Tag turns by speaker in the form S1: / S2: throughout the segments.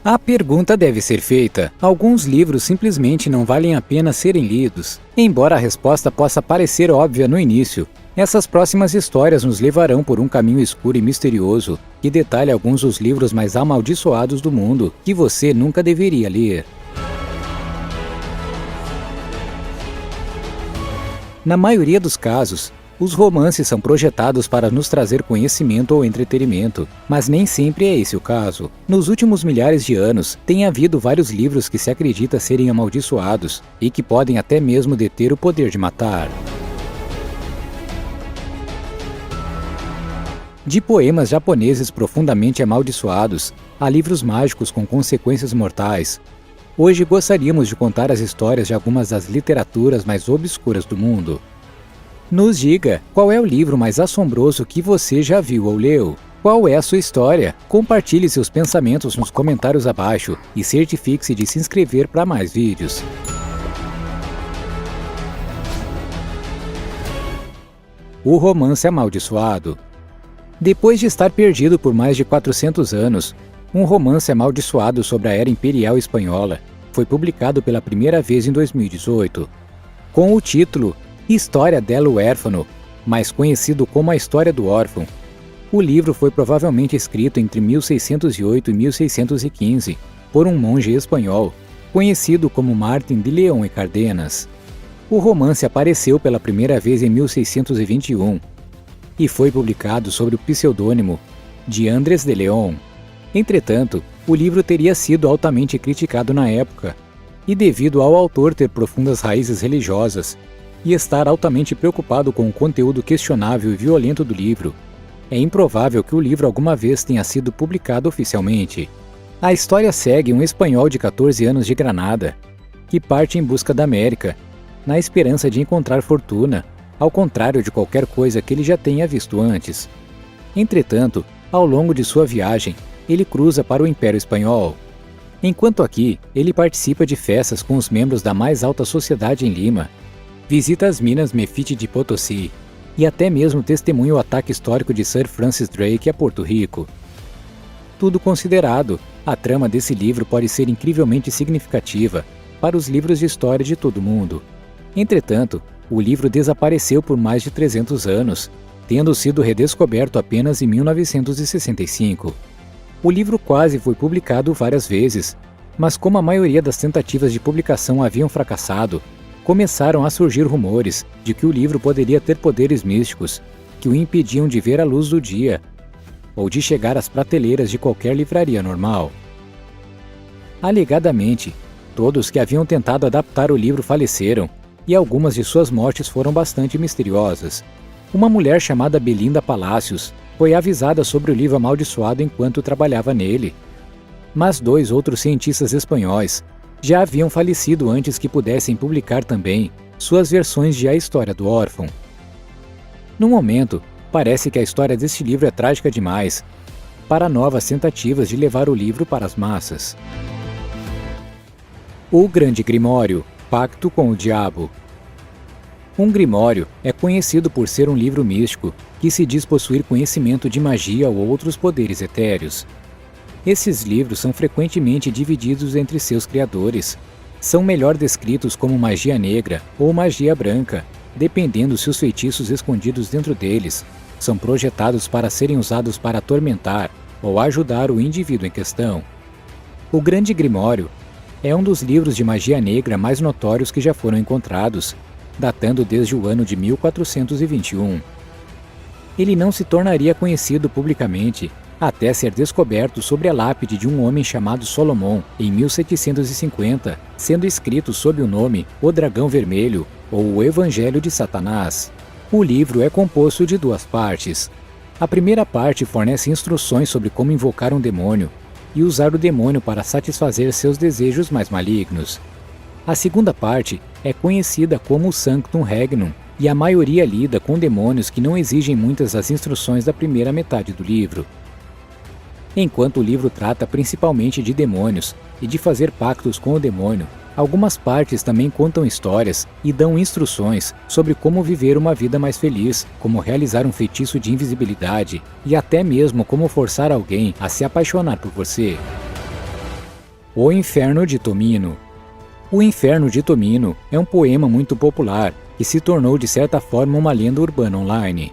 S1: A pergunta deve ser feita: alguns livros simplesmente não valem a pena serem lidos? Embora a resposta possa parecer óbvia no início, essas próximas histórias nos levarão por um caminho escuro e misterioso que detalha alguns dos livros mais amaldiçoados do mundo que você nunca deveria ler. Na maioria dos casos, os romances são projetados para nos trazer conhecimento ou entretenimento, mas nem sempre é esse o caso. Nos últimos milhares de anos, tem havido vários livros que se acredita serem amaldiçoados e que podem até mesmo deter o poder de matar. De poemas japoneses profundamente amaldiçoados a livros mágicos com consequências mortais, hoje gostaríamos de contar as histórias de algumas das literaturas mais obscuras do mundo. Nos diga, qual é o livro mais assombroso que você já viu ou leu? Qual é a sua história? Compartilhe seus pensamentos nos comentários abaixo e certifique-se de se inscrever para mais vídeos. O romance amaldiçoado. Depois de estar perdido por mais de 400 anos, um romance amaldiçoado sobre a era imperial espanhola foi publicado pela primeira vez em 2018, com o título História del Huérfano, mais conhecido como A História do Órfão. O livro foi provavelmente escrito entre 1608 e 1615 por um monge espanhol, conhecido como Martín de León y Cárdenas. O romance apareceu pela primeira vez em 1621 e foi publicado sob o pseudônimo de Andrés de León. Entretanto, o livro teria sido altamente criticado na época, e devido ao autor ter profundas raízes religiosas e estar altamente preocupado com o conteúdo questionável e violento do livro, é improvável que o livro alguma vez tenha sido publicado oficialmente. A história segue um espanhol de 14 anos de Granada, que parte em busca da América, na esperança de encontrar fortuna, ao contrário de qualquer coisa que ele já tenha visto antes. Entretanto, ao longo de sua viagem, ele cruza para o Império Espanhol. Enquanto aqui, ele participa de festas com os membros da mais alta sociedade em Lima, visita as minas Mephite de Potosí e até mesmo testemunha o ataque histórico de Sir Francis Drake a Porto Rico. Tudo considerado, a trama desse livro pode ser incrivelmente significativa para os livros de história de todo o mundo. Entretanto, o livro desapareceu por mais de 300 anos, tendo sido redescoberto apenas em 1965. O livro quase foi publicado várias vezes, mas como a maioria das tentativas de publicação haviam fracassado, começaram a surgir rumores de que o livro poderia ter poderes místicos que o impediam de ver a luz do dia ou de chegar às prateleiras de qualquer livraria normal. Alegadamente, todos que haviam tentado adaptar o livro faleceram e algumas de suas mortes foram bastante misteriosas. Uma mulher chamada Belinda Palacios foi avisada sobre o livro amaldiçoado enquanto trabalhava nele, mas 2 outros cientistas espanhóis já haviam falecido antes que pudessem publicar também suas versões de A História do Órfão. No momento, parece que a história deste livro é trágica demais para novas tentativas de levar o livro para as massas. O Grande Grimório, Pacto com o Diabo. Um grimório é conhecido por ser um livro místico que se diz possuir conhecimento de magia ou outros poderes etéreos. Esses livros são frequentemente divididos entre seus criadores. São melhor descritos como magia negra ou magia branca, dependendo se os feitiços escondidos dentro deles são projetados para serem usados para atormentar ou ajudar o indivíduo em questão. O Grande Grimório é um dos livros de magia negra mais notórios que já foram encontrados, datando desde o ano de 1421. Ele não se tornaria conhecido publicamente até ser descoberto sobre a lápide de um homem chamado Solomon em 1750, sendo escrito sob o nome O Dragão Vermelho ou O Evangelho de Satanás. O livro é composto de 2 partes. A primeira parte fornece instruções sobre como invocar um demônio e usar o demônio para satisfazer seus desejos mais malignos. A segunda parte é conhecida como o Sanctum Regnum, e a maioria lida com demônios que não exigem muitas das instruções da primeira metade do livro. Enquanto o livro trata principalmente de demônios e de fazer pactos com o demônio, algumas partes também contam histórias e dão instruções sobre como viver uma vida mais feliz, como realizar um feitiço de invisibilidade e até mesmo como forçar alguém a se apaixonar por você. O Inferno de Tomino. O Inferno de Tomino é um poema muito popular que se tornou de certa forma uma lenda urbana online.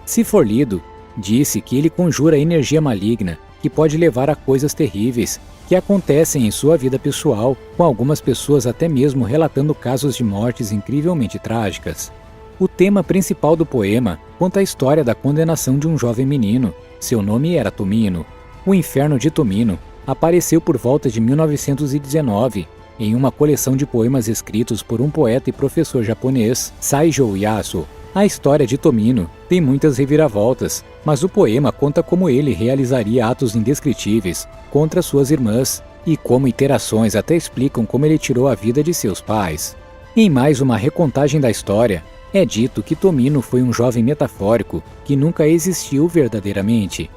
S1: Se for lido, disse que ele conjura energia maligna que pode levar a coisas terríveis que acontecem em sua vida pessoal, com algumas pessoas até mesmo relatando casos de mortes incrivelmente trágicas. O tema principal do poema conta a história da condenação de um jovem menino. Seu nome era Tomino. O Inferno de Tomino apareceu por volta de 1919 em uma coleção de poemas escritos por um poeta e professor japonês, Saijō Yasu. A história de Tomino tem muitas reviravoltas, mas o poema conta como ele realizaria atos indescritíveis contra suas irmãs e como interações até explicam como ele tirou a vida de seus pais. Em mais uma recontagem da história, é dito que Tomino foi um jovem metafórico que nunca existiu verdadeiramente.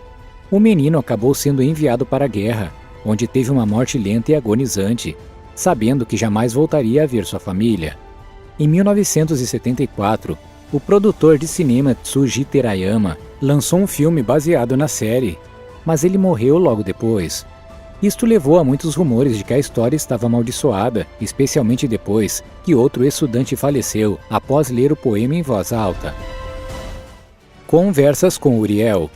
S1: O menino acabou sendo enviado para a guerra, onde teve uma morte lenta e agonizante, sabendo que jamais voltaria a ver sua família. Em 1974, o produtor de cinema Tsuji Terayama lançou um filme baseado na série, mas ele morreu logo depois. Isto levou a muitos rumores de que a história estava amaldiçoada, especialmente depois que outro estudante faleceu após ler o poema em voz alta. Conversas com Uriel.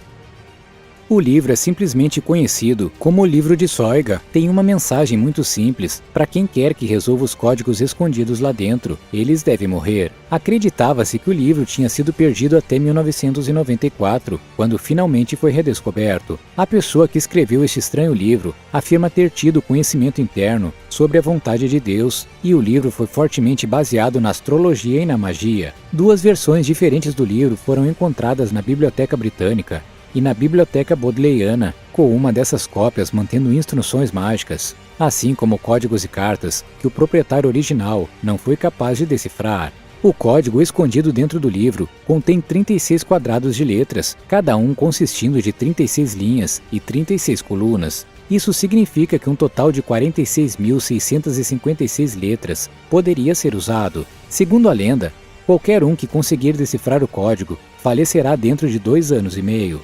S1: O livro é simplesmente conhecido como o Livro de Soiga. Tem uma mensagem muito simples para quem quer que resolva os códigos escondidos lá dentro. Eles devem morrer. Acreditava-se que o livro tinha sido perdido até 1994, quando finalmente foi redescoberto. A pessoa que escreveu este estranho livro afirma ter tido conhecimento interno sobre a vontade de Deus, e o livro foi fortemente baseado na astrologia e na magia. Duas versões diferentes do livro foram encontradas na Biblioteca Britânica e na Biblioteca Bodleiana, com uma dessas cópias mantendo instruções mágicas, assim como códigos e cartas que o proprietário original não foi capaz de decifrar. O código escondido dentro do livro contém 36 quadrados de letras, cada um consistindo de 36 linhas e 36 colunas. Isso significa que um total de 46.656 letras poderia ser usado. Segundo a lenda, qualquer um que conseguir decifrar o código falecerá dentro de 2 anos e meio.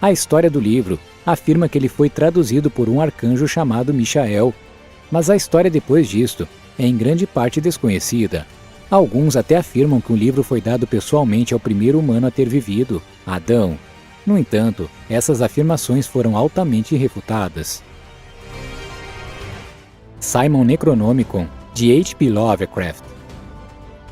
S1: A história do livro afirma que ele foi traduzido por um arcanjo chamado Michael, mas a história depois disto é em grande parte desconhecida. Alguns até afirmam que o livro foi dado pessoalmente ao primeiro humano a ter vivido, Adão. No entanto, essas afirmações foram altamente refutadas. Simon Necronomicon, de H.P. Lovecraft.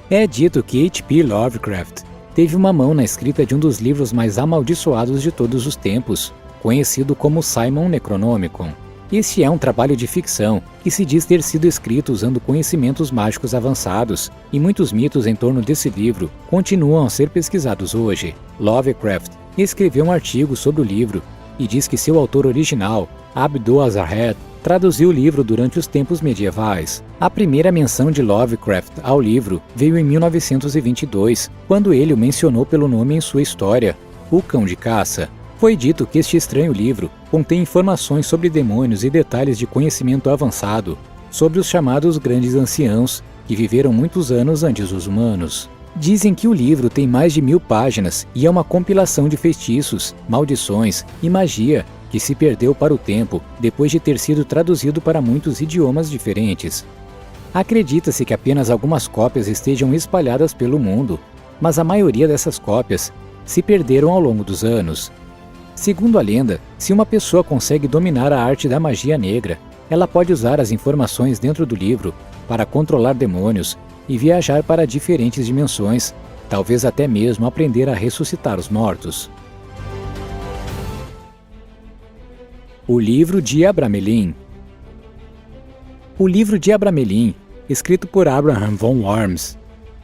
S1: É dito que H.P. Lovecraft teve uma mão na escrita de um dos livros mais amaldiçoados de todos os tempos, conhecido como Simon Necronomicon. Este é um trabalho de ficção que se diz ter sido escrito usando conhecimentos mágicos avançados, e muitos mitos em torno desse livro continuam a ser pesquisados hoje. Lovecraft escreveu um artigo sobre o livro e diz que seu autor original, Abdul-Azrahed, traduziu o livro durante os tempos medievais. A primeira menção de Lovecraft ao livro veio em 1922, quando ele o mencionou pelo nome em sua história, O Cão de Caça. Foi dito que este estranho livro contém informações sobre demônios e detalhes de conhecimento avançado sobre os chamados Grandes Anciãos, que viveram muitos anos antes dos humanos. Dizem que o livro tem mais de 1000 páginas e é uma compilação de feitiços, maldições e magia que se perdeu para o tempo depois de ter sido traduzido para muitos idiomas diferentes. Acredita-se que apenas algumas cópias estejam espalhadas pelo mundo, mas a maioria dessas cópias se perderam ao longo dos anos. Segundo a lenda, se uma pessoa consegue dominar a arte da magia negra, ela pode usar as informações dentro do livro para controlar demônios e viajar para diferentes dimensões, talvez até mesmo aprender a ressuscitar os mortos. O Livro de Abramelin. O Livro de Abramelin, escrito por Abraham von Worms,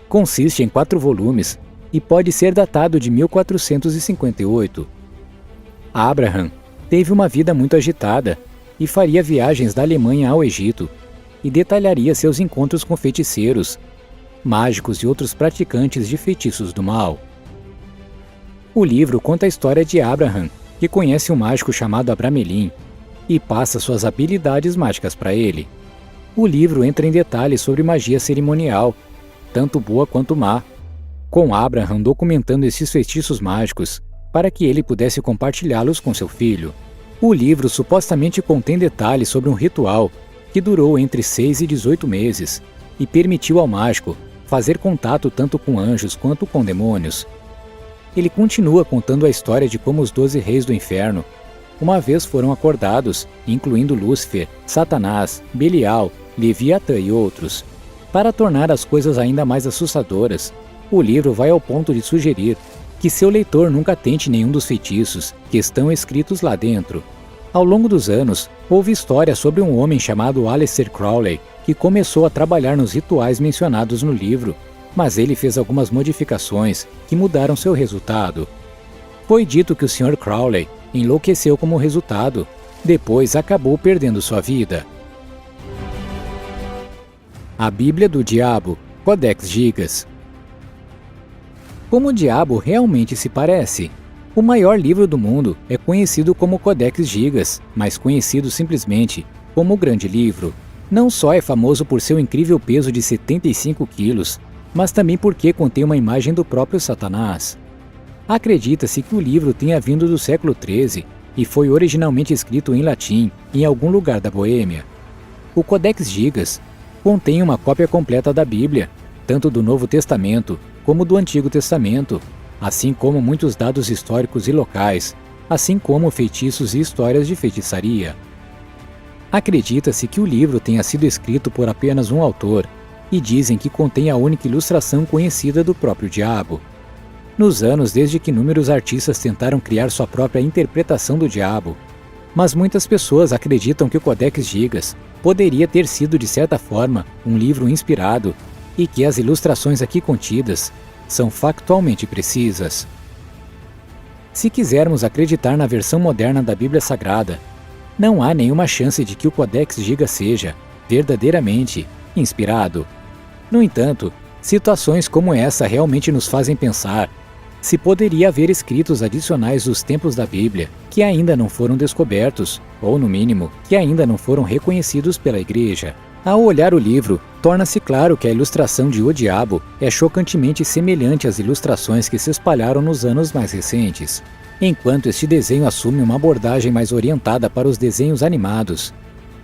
S1: consiste em 4 volumes e pode ser datado de 1458. Abraham teve uma vida muito agitada e faria viagens da Alemanha ao Egito e detalharia seus encontros com feiticeiros, mágicos e outros praticantes de feitiços do mal. O livro conta a história de Abraham, que conhece um mágico chamado Abramelin e passa suas habilidades mágicas para ele. O livro entra em detalhes sobre magia cerimonial, tanto boa quanto má, com Abraham documentando esses feitiços mágicos para que ele pudesse compartilhá-los com seu filho. O livro supostamente contém detalhes sobre um ritual que durou entre 6 e 18 meses, e permitiu ao mágico fazer contato tanto com anjos quanto com demônios. Ele continua contando a história de como os 12 reis do inferno uma vez foram acordados, incluindo Lúcifer, Satanás, Belial, Leviatã e outros. Para tornar as coisas ainda mais assustadoras, o livro vai ao ponto de sugerir que seu leitor nunca tente nenhum dos feitiços que estão escritos lá dentro. Ao longo dos anos, houve história sobre um homem chamado Aleister Crowley que começou a trabalhar nos rituais mencionados no livro, mas ele fez algumas modificações que mudaram seu resultado. Foi dito que o Sr. Crowley enlouqueceu como resultado, depois acabou perdendo sua vida. A Bíblia do Diabo, Codex Gigas. Como o diabo realmente se parece? O maior livro do mundo é conhecido como Codex Gigas, mais conhecido simplesmente como o Grande Livro. Não só é famoso por seu incrível peso de 75 quilos, mas também porque contém uma imagem do próprio Satanás. Acredita-se que o livro tenha vindo do século XIII e foi originalmente escrito em latim em algum lugar da Boêmia. O Codex Gigas contém uma cópia completa da Bíblia, tanto do Novo Testamento como do Antigo Testamento, assim como muitos dados históricos e locais, assim como feitiços e histórias de feitiçaria. Acredita-se que o livro tenha sido escrito por apenas um autor, e dizem que contém a única ilustração conhecida do próprio diabo. Nos anos desde que inúmeros artistas tentaram criar sua própria interpretação do diabo, mas muitas pessoas acreditam que o Codex Gigas poderia ter sido de certa forma um livro inspirado e que as ilustrações aqui contidas são factualmente precisas. Se quisermos acreditar na versão moderna da Bíblia Sagrada, não há nenhuma chance de que o Codex Gigas seja, verdadeiramente, inspirado. No entanto, situações como essa realmente nos fazem pensar se poderia haver escritos adicionais dos tempos da Bíblia que ainda não foram descobertos, ou no mínimo, que ainda não foram reconhecidos pela Igreja. Ao olhar o livro, torna-se claro que a ilustração de O Diabo é chocantemente semelhante às ilustrações que se espalharam nos anos mais recentes, enquanto este desenho assume uma abordagem mais orientada para os desenhos animados.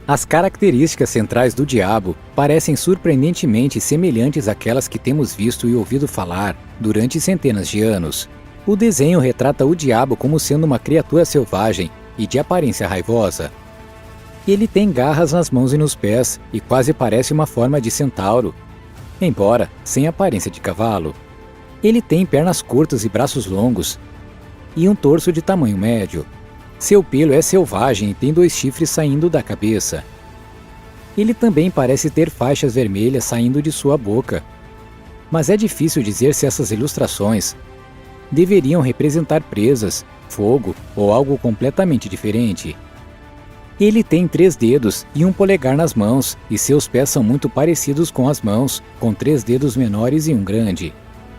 S1: As características centrais do diabo parecem surpreendentemente semelhantes àquelas que temos visto e ouvido falar durante centenas de anos. O desenho retrata o diabo como sendo uma criatura selvagem e de aparência raivosa. Ele tem garras nas mãos e nos pés e quase parece uma forma de centauro, embora sem aparência de cavalo. Ele tem pernas curtas e braços longos e um torso de tamanho médio. Seu pelo é selvagem e tem 2 chifres saindo da cabeça. Ele também parece ter faixas vermelhas saindo de sua boca. Mas é difícil dizer se essas ilustrações deveriam representar presas, fogo ou algo completamente diferente. Ele tem 3 dedos e um polegar nas mãos, e seus pés são muito parecidos com as mãos, com 3 dedos menores e um grande.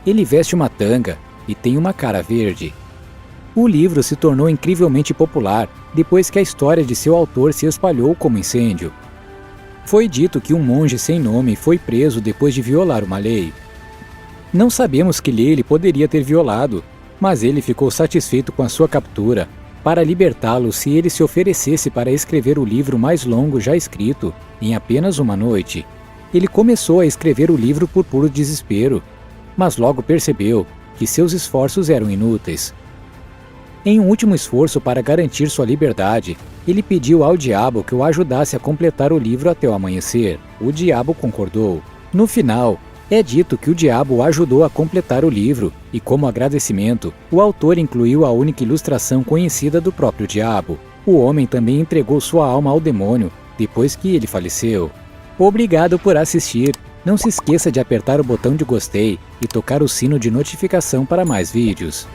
S1: Ele veste uma tanga e tem uma cara verde. O livro se tornou incrivelmente popular depois que a história de seu autor se espalhou como incêndio. Foi dito que um monge sem nome foi preso depois de violar uma lei. Não sabemos que lei ele poderia ter violado, mas ele ficou satisfeito com a sua captura para libertá-lo se ele se oferecesse para escrever o livro mais longo já escrito em apenas uma noite. Ele começou a escrever o livro por puro desespero, mas logo percebeu que seus esforços eram inúteis. Em um último esforço para garantir sua liberdade, ele pediu ao diabo que o ajudasse a completar o livro até o amanhecer. O diabo concordou. No final, é dito que o diabo o ajudou a completar o livro e, como agradecimento, o autor incluiu a única ilustração conhecida do próprio diabo. O homem também entregou sua alma ao demônio depois que ele faleceu. Obrigado por assistir. Não se esqueça de apertar o botão de gostei e tocar o sino de notificação para mais vídeos.